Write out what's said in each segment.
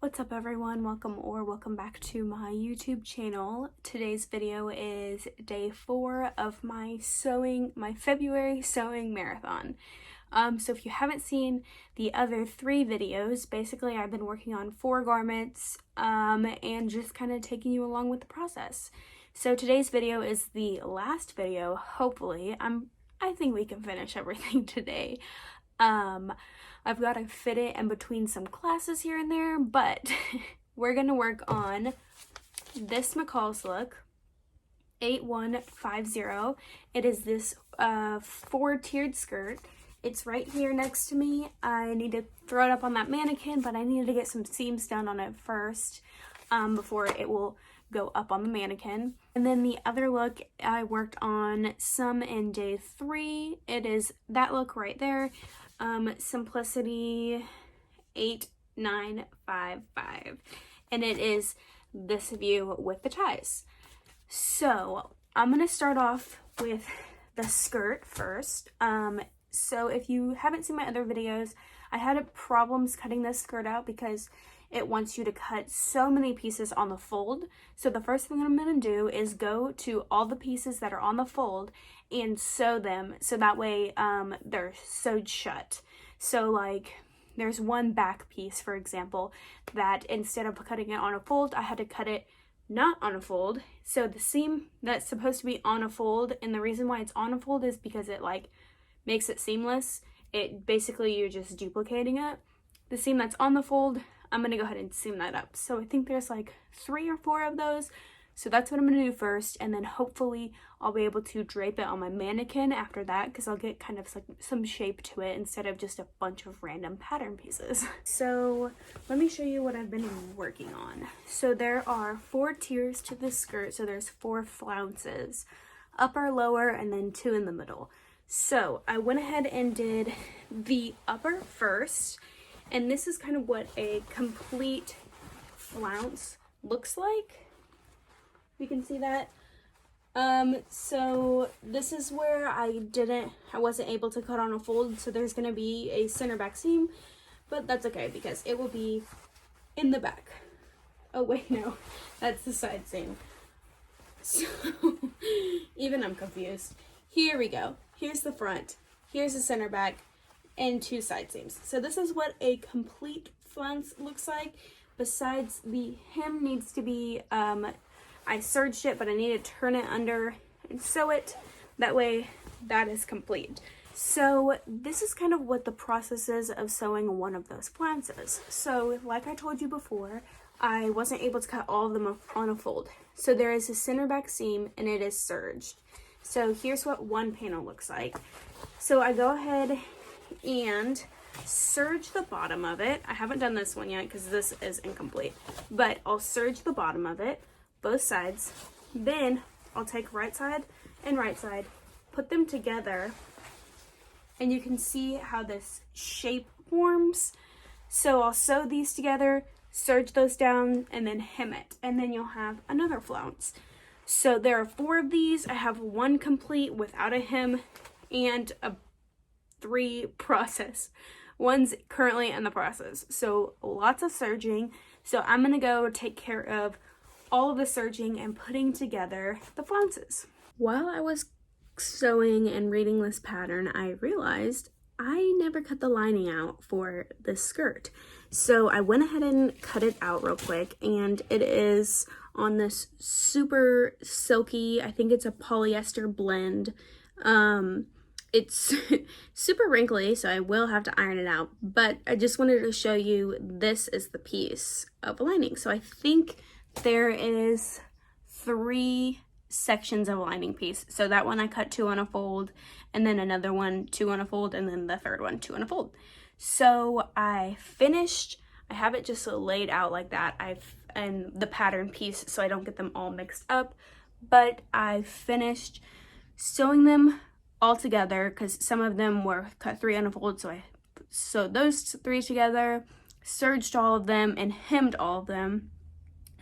What's up everyone? Welcome back to my YouTube channel. Today's video is day 4 of my February sewing marathon. So if you haven't seen the other 3 videos, basically I've been working on 4 garments and just kind of taking you along with the process. So today's video is the last video, hopefully. I think we can finish everything today. I've got to fit it in between some classes here and there, but we're gonna work on this McCall's look 8150. It is this 4-tiered skirt. It's right here next to me. I need to throw it up on that mannequin, but I needed to get some seams done on it first before it will go up on the mannequin. And then the other look I worked on some in day 3. It is that look right there. Simplicity 8955, and it is this view with the ties. So I'm gonna start off with the skirt first. So if you haven't seen my other videos, I had problems cutting this skirt out because it wants you to cut so many pieces on the fold. So the first thing I'm going to do is go to all the pieces that are on the fold and sew them so that way they're sewed shut. So like there's one back piece, for example, that instead of cutting it on a fold, I had to cut it not on a fold. So the seam that's supposed to be on a fold, and the reason why it's on a fold is because it like makes it seamless. It basically, you're just duplicating it. The seam that's on the fold, I'm going to go ahead and seam that up. So I think there's like 3 or 4 of those. So that's what I'm going to do first. And then hopefully I'll be able to drape it on my mannequin after that, because I'll get kind of like some shape to it instead of just a bunch of random pattern pieces. So let me show you what I've been working on. So there are 4 tiers to this skirt. So there's 4 flounces, upper, lower, and then 2 in the middle. So I went ahead and did the upper first. And this is kind of what a complete flounce looks like. You can see that. So this is where I wasn't able to cut on a fold. So there's going to be a center back seam, but that's okay because it will be in the back. Oh wait, no, that's the side seam. So even I'm confused. Here we go. Here's the front. Here's the center back. And 2 side seams. So this is what a complete flounce looks like. Besides, the hem needs to be, I serged it, but I need to turn it under and sew it. That way, that is complete. So this is kind of what the process is of sewing one of those flounces. So like I told you before, I wasn't able to cut all of them on a fold. So there is a center back seam and it is serged. So here's what one panel looks like. So I go ahead and serge the bottom of it. I haven't done this one yet because this is incomplete, but I'll serge the bottom of it, both sides. Then I'll take right side and right side, put them together, and you can see how this shape forms. So I'll sew these together, serge those down, and then hem it, and then you'll have another flounce. So there are 4 of these. I have 1 complete without a hem and 3 process. One's currently in the process. So lots of serging. So I'm going to go take care of all of the serging and putting together the flounces. While I was sewing and reading this pattern, I realized I never cut the lining out for this skirt. So I went ahead and cut it out real quick, and it is on this super silky, I think it's a polyester blend. It's super wrinkly, so I will have to iron it out, but I just wanted to show you this is the piece of lining. So I think there is 3 sections of lining piece. So that one I cut 2 on a fold, and then another one 2 on a fold, and then the third one 2 on a fold. So I finished, I have it just laid out like that. And the pattern piece so I don't get them all mixed up, but I finished sewing them all together because some of them were cut 3 on a fold, so I sewed those 3 together, serged all of them, and hemmed all of them.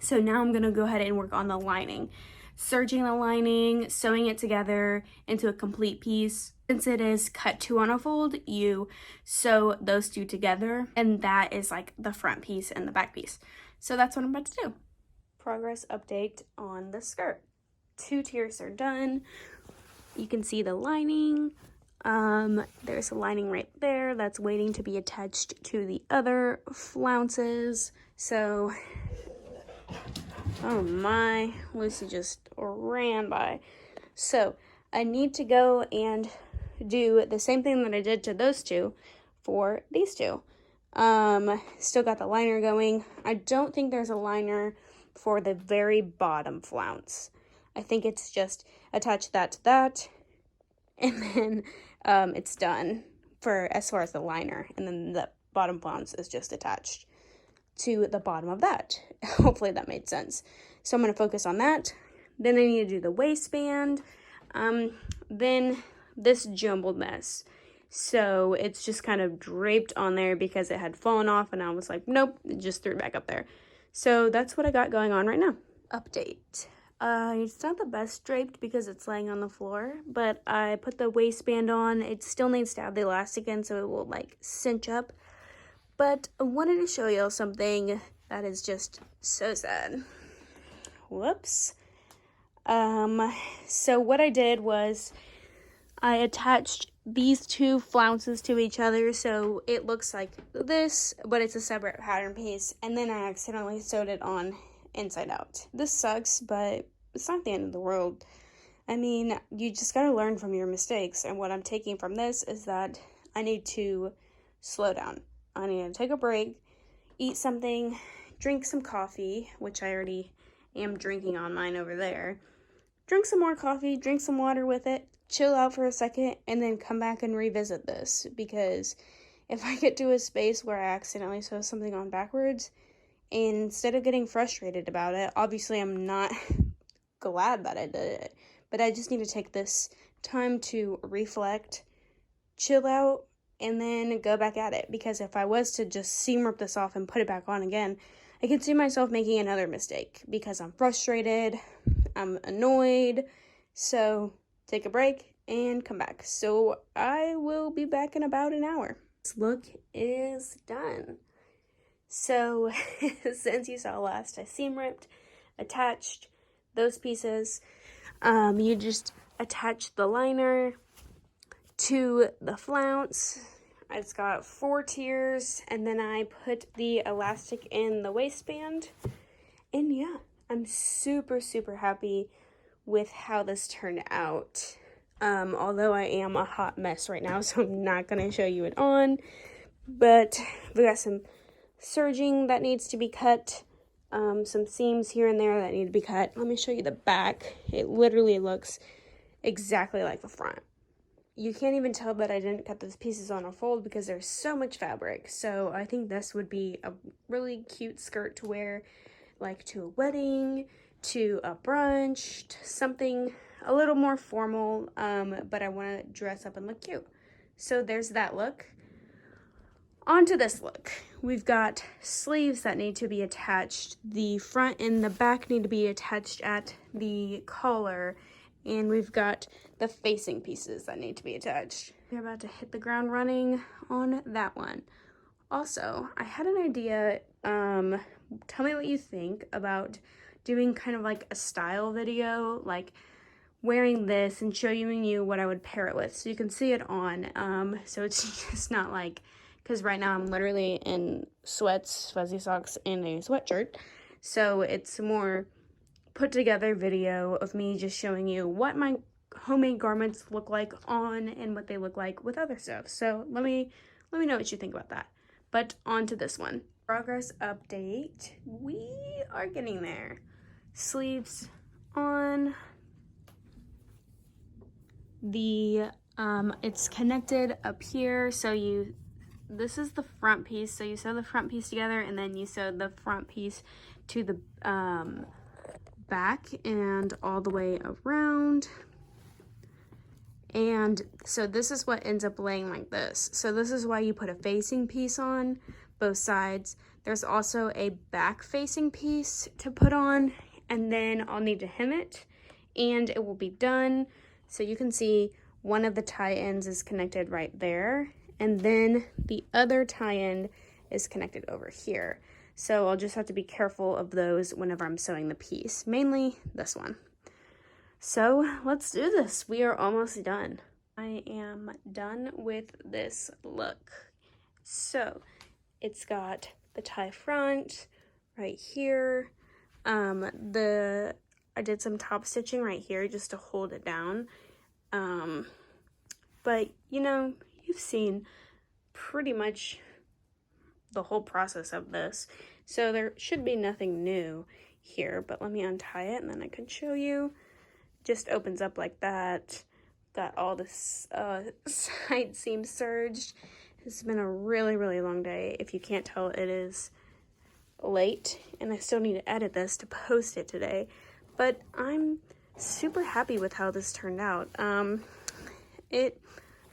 So now I'm gonna go ahead and work on the lining. serging the lining, sewing it together into a complete piece. Since it is cut 2 on a fold, you sew those 2 together, and that is like the front piece and the back piece. So that's what I'm about to do. Progress update on the skirt. 2 tiers are done. You can see the lining. There's a lining right there that's waiting to be attached to the other flounces. So, oh my, Lucy just ran by. So I need to go and do the same thing that I did to those 2 for these 2. Still got the liner going. I don't think there's a liner for the very bottom flounce. I think it's just attach that to that, and then it's done for as far as the liner, and then the bottom flounce is just attached to the bottom of that. Hopefully that made sense. So I'm going to focus on that. Then I need to do the waistband. Then this jumbled mess. So it's just kind of draped on there because it had fallen off, and I was like, nope, just threw it back up there. So that's what I got going on right now. Update. It's not the best draped because it's laying on the floor, but I put the waistband on. It still needs to have the elastic in so it will like cinch up. But I wanted to show y'all something that is just so sad. Whoops. So what I did was I attached these 2 flounces to each other so it looks like this, but it's a separate pattern piece, and then I accidentally sewed it on inside out. This sucks, but it's not the end of the world. I mean, you just gotta learn from your mistakes, and what I'm taking from this is that I need to slow down. I need to take a break, eat something, drink some coffee, which I already am drinking on mine over there. Drink some more coffee, drink some water with it, chill out for a second, and then come back and revisit this, because if I get to a space where I accidentally sew something on backwards, and instead of getting frustrated about it, obviously I'm not glad that I did it, but I just need to take this time to reflect, chill out, and then go back at it, because if I was to just seam rip this off and put it back on again, I could see myself making another mistake because I'm frustrated, I'm annoyed. So take a break and come back. So I will be back in about an hour. This look is done. So since you saw last, I seam ripped, attached those pieces. You just attach the liner to the flounce. It's got 4 tiers, and then I put the elastic in the waistband. And yeah, I'm super, super happy with how this turned out. Although I am a hot mess right now, so I'm not going to show you it on. But we got some serging that needs to be cut. Some seams here and there that need to be cut. Let me show you the back. It literally looks exactly like the front. You can't even tell that I didn't cut those pieces on a fold because there's so much fabric. So I think this would be a really cute skirt to wear, like to a wedding, to a brunch, to something a little more formal, but I want to dress up and look cute. So there's that look. On to this look. We've got sleeves that need to be attached. The front and the back need to be attached at the collar. And we've got the facing pieces that need to be attached. We're about to hit the ground running on that one. Also, I had an idea. Tell me what you think about doing kind of like a style video, like wearing this and showing you what I would pair it with so you can see it on. So it's just not like, because right now I'm literally in sweats, fuzzy socks, and a sweatshirt. So it's more put together video of me just showing you what my homemade garments look like on and what they look like with other stuff. So let me know what you think about that. But on to this one. Progress update. We are getting there. Sleeves on. The it's connected up here, so this is the front piece, so you sew the front piece together and then you sew the front piece to the back and all the way around. And so this is what ends up laying like this. So this is why you put a facing piece on both sides. There's also a back facing piece to put on, and then I'll need to hem it. and it will be done. So you can see one of the tie ends is connected right there, and then the other tie end is connected over here. So I'll just have to be careful of those whenever I'm sewing the piece, mainly this one. So let's do this. We are almost done. I am done with this look. So it's got the tie front right here. I did some top stitching right here just to hold it down. But you know, you've seen pretty much the whole process of this, so there should be nothing new here. But let me untie it and then I can show you. Just opens up like that. Got all this side seams serged. It's been a really long day. If you can't tell, it is late and I still need to edit this to post it today, but I'm super happy with how this turned out.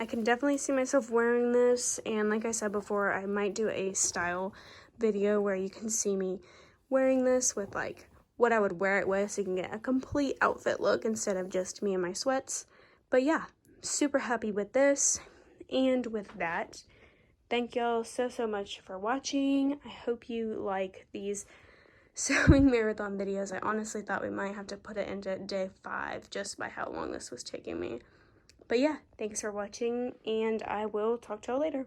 I can definitely see myself wearing this, and like I said before, I might do a style video where you can see me wearing this with like what I would wear it with, so you can get a complete outfit look instead of just me and my sweats. But yeah, super happy with this. And with that, thank y'all so much for watching. I hope you like these sewing marathon videos. I honestly thought we might have to put it into day 5 just by how long this was taking me. But yeah, thanks for watching, and I will talk to y'all later.